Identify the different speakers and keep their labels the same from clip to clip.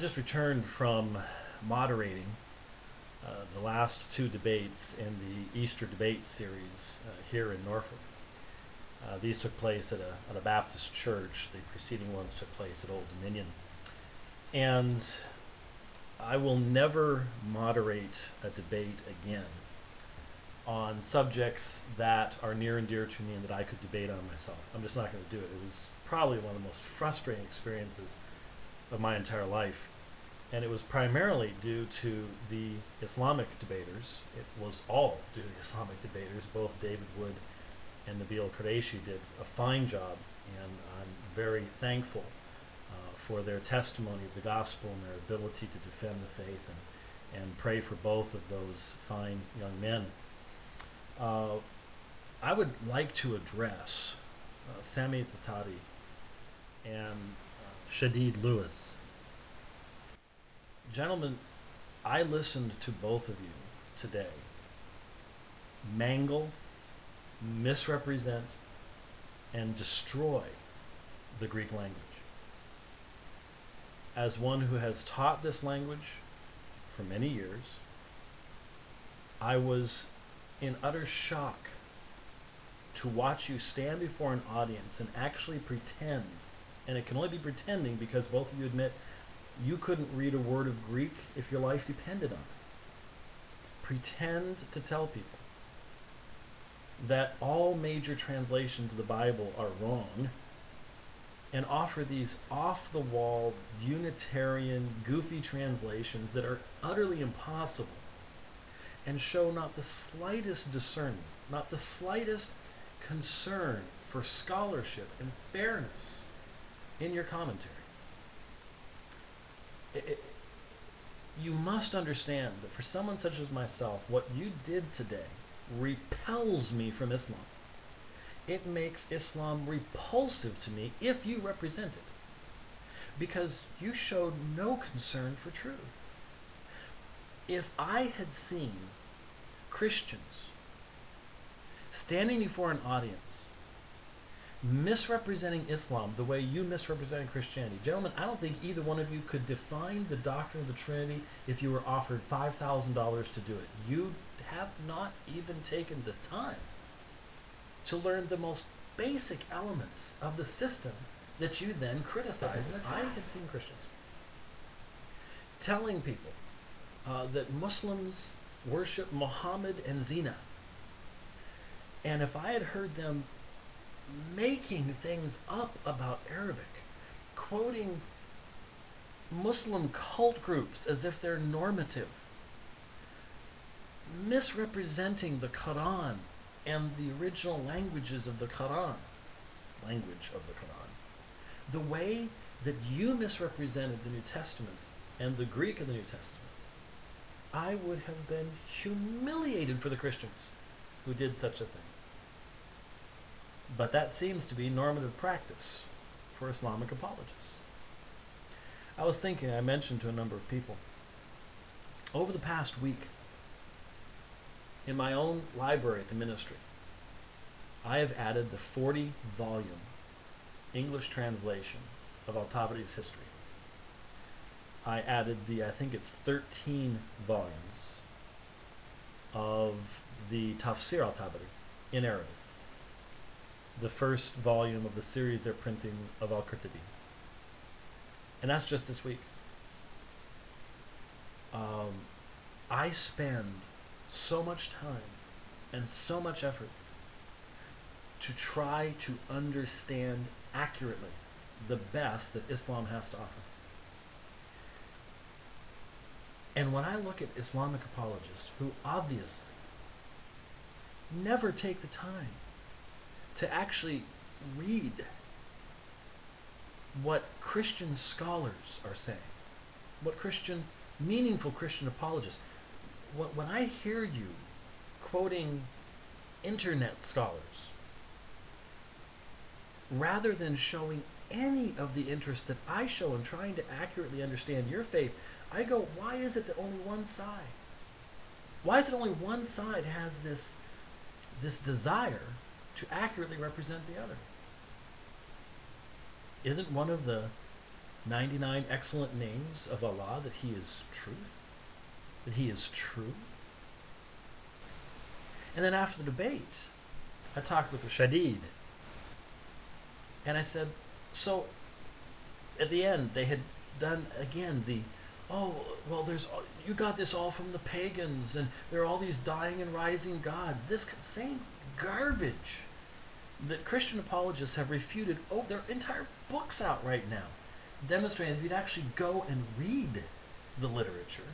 Speaker 1: just returned from moderating the last two debates in the Easter debate series here in Norfolk. These took place at a Baptist church. The preceding ones took place at Old Dominion. And I will never moderate a debate again on subjects that are near and dear to me and that I could debate on myself. I'm just not going to do it. It was probably one of the most frustrating experiences of my entire life. And it was primarily due to the Islamic debaters. It was all due to the Islamic debaters. Both David Wood and Nabil Qureshi did a fine job, and I'm very thankful for their testimony of the gospel and their ability to defend the faith, and pray for both of those fine young men. I would like to address Sami Zatati and Shadid Lewis. Gentlemen, I listened to both of you today mangle, misrepresent, and destroy the Greek language. As one who has taught this language for many years, I was in utter shock to watch you stand before an audience and actually pretend, and it can only be pretending because both of you admit you couldn't read a word of Greek if your life depended on it. Pretend to tell people that all major translations of the Bible are wrong and offer these off-the-wall, Unitarian, goofy translations that are utterly impossible and show not the slightest discernment, not the slightest concern for scholarship and fairness in your commentary. You must understand that for someone such as myself, what you did today repels me from Islam. It makes Islam repulsive to me if you represent it, because you showed no concern for truth. If I had seen Christians standing before an audience misrepresenting Islam the way you misrepresented Christianity, gentlemen, I don't think either one of you could define the doctrine of the Trinity if you were offered $5,000 to do it. You have not even taken the time to learn the most basic elements of the system that you then criticize and attack. I had seen Christians telling people that Muslims worship Muhammad and Zina. And if I had heard them making things up about Arabic, quoting Muslim cult groups as if they're normative, misrepresenting the Quran and the original languages of the Quran, the way that you misrepresented the New Testament and the Greek of the New Testament, I would have been humiliated for the Christians who did such a thing. But that seems to be normative practice for Islamic apologists. I was thinking, I mentioned to a number of people, over the past week, in my own library at the ministry, I have added the 40-volume English translation of Al-Tabari's history. I added I think it's 13 volumes of the Tafsir Al-Tabari in Arabic. The first volume of the series they're printing of Al-Qurtubi. And that's just this week. I spend so much time and so much effort to try to understand accurately the best that Islam has to offer. And when I look at Islamic apologists who obviously never take the time to actually read what Christian scholars are saying, what meaningful Christian apologists, when I hear you quoting internet scholars, rather than showing any of the interest that I show in trying to accurately understand your faith, I go, why is it that only one side? Why is it only one side has this desire to accurately represent the other? Isn't one of the 99 excellent names of Allah, that He is truth, that He is true. And then after the debate, I talked with Shadid, and I said, so at the end they had done again the, oh, well, you got this all from the pagans, and there are all these dying and rising gods. This same garbage that Christian apologists have refuted. Oh, there are entire books out right now demonstrating that if you'd actually go and read the literature,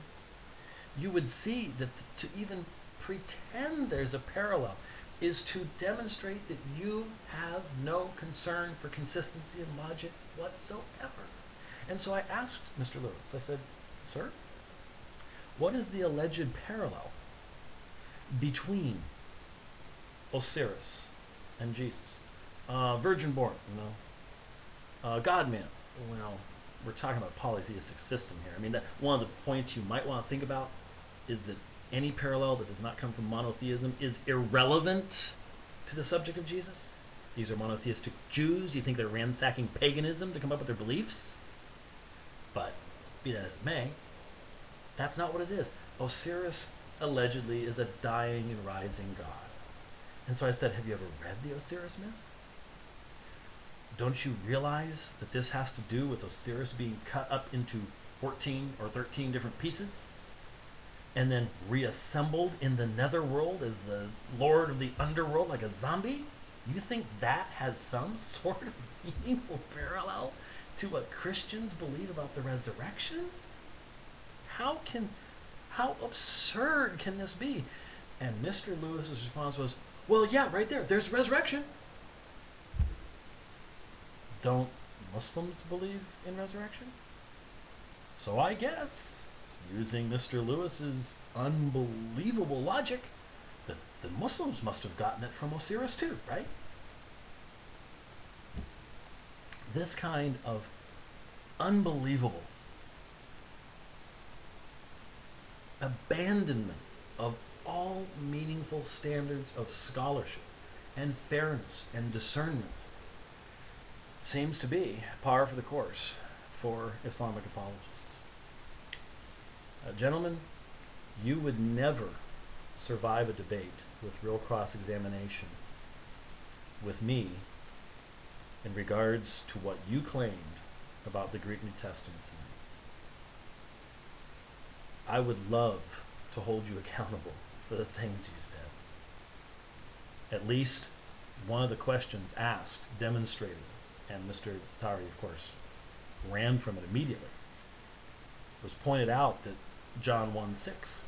Speaker 1: you would see that to even pretend there's a parallel is to demonstrate that you have no concern for consistency and logic whatsoever. And so I asked Mr. Lewis, I said, sir, what is the alleged parallel between Osiris and Jesus? Virgin born, God-man. Well, we're talking about a polytheistic system here. I mean, one of the points you might want to think about is that any parallel that does not come from monotheism is irrelevant to the subject of Jesus. These are monotheistic Jews. Do you think they're ransacking paganism to come up with their beliefs? But, be that as it may, that's not what it is. Osiris allegedly is a dying and rising god. And so I said, have you ever read the Osiris myth? Don't you realize that this has to do with Osiris being cut up into 14 or 13 different pieces and then reassembled in the netherworld as the lord of the underworld like a zombie? You think that has some sort of meaningful parallel to what Christians believe about the resurrection? How absurd can this be? And Mr. Lewis's response was, well, yeah, right there's resurrection. Don't Muslims believe in resurrection? So I guess, using Mr. Lewis's unbelievable logic, that the Muslims must have gotten it from Osiris too, right? This kind of unbelievable abandonment of all meaningful standards of scholarship and fairness and discernment seems to be par for the course for Islamic apologists. Gentlemen, you would never survive a debate with real cross-examination with me in regards to what you claimed about the Greek New Testament tonight. I would love to hold you accountable for the things you said. At least one of the questions asked demonstrated, and Mr. Satari, of course, ran from it immediately, was pointed out that John 1:6,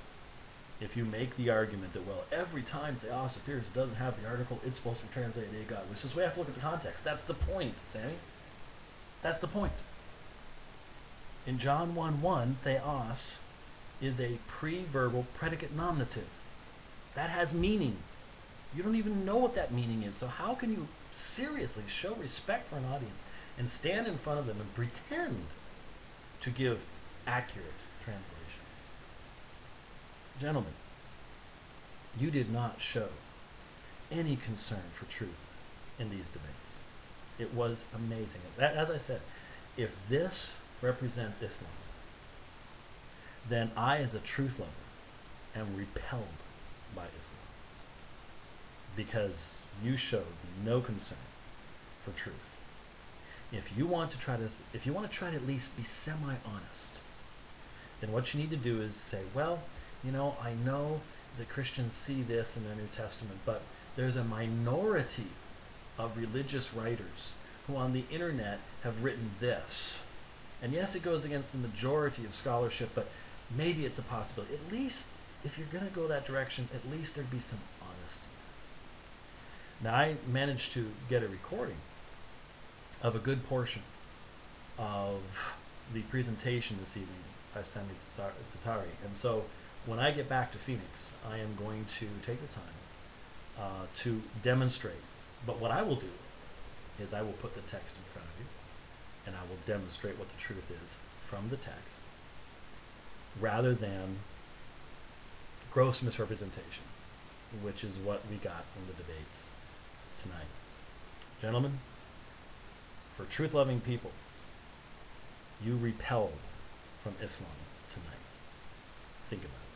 Speaker 1: if you make the argument that, well, every time Theos appears it doesn't have the article, it's supposed to be translated a God, which is we have to look at the context. That's the point, Sammy. That's the point. In John 1:1, Theos is a pre-verbal predicate nominative. That has meaning. You don't even know what that meaning is, so how can you seriously show respect for an audience and stand in front of them and pretend to give accurate translations? Gentlemen, you did not show any concern for truth in these debates. It was amazing. As I said, if this represents Islam, then I, as a truth lover, am repelled by Islam, because you showed no concern for truth. If you want to try to at least be semi-honest, then what you need to do is say, well, I know that Christians see this in their New Testament, but there's a minority of religious writers who on the internet have written this. And yes, it goes against the majority of scholarship, but maybe it's a possibility. At least, if you're going to go that direction, at least there'd be some honesty. Now, I managed to get a recording of a good portion of the presentation this evening by Sami Satari. And so, when I get back to Phoenix, I am going to take the time to demonstrate. But what I will do is I will put the text in front of you, and I will demonstrate what the truth is from the text, rather than gross misrepresentation, which is what we got from the debates tonight. Gentlemen, for truth-loving people, you repelled from Islam tonight? Think about it.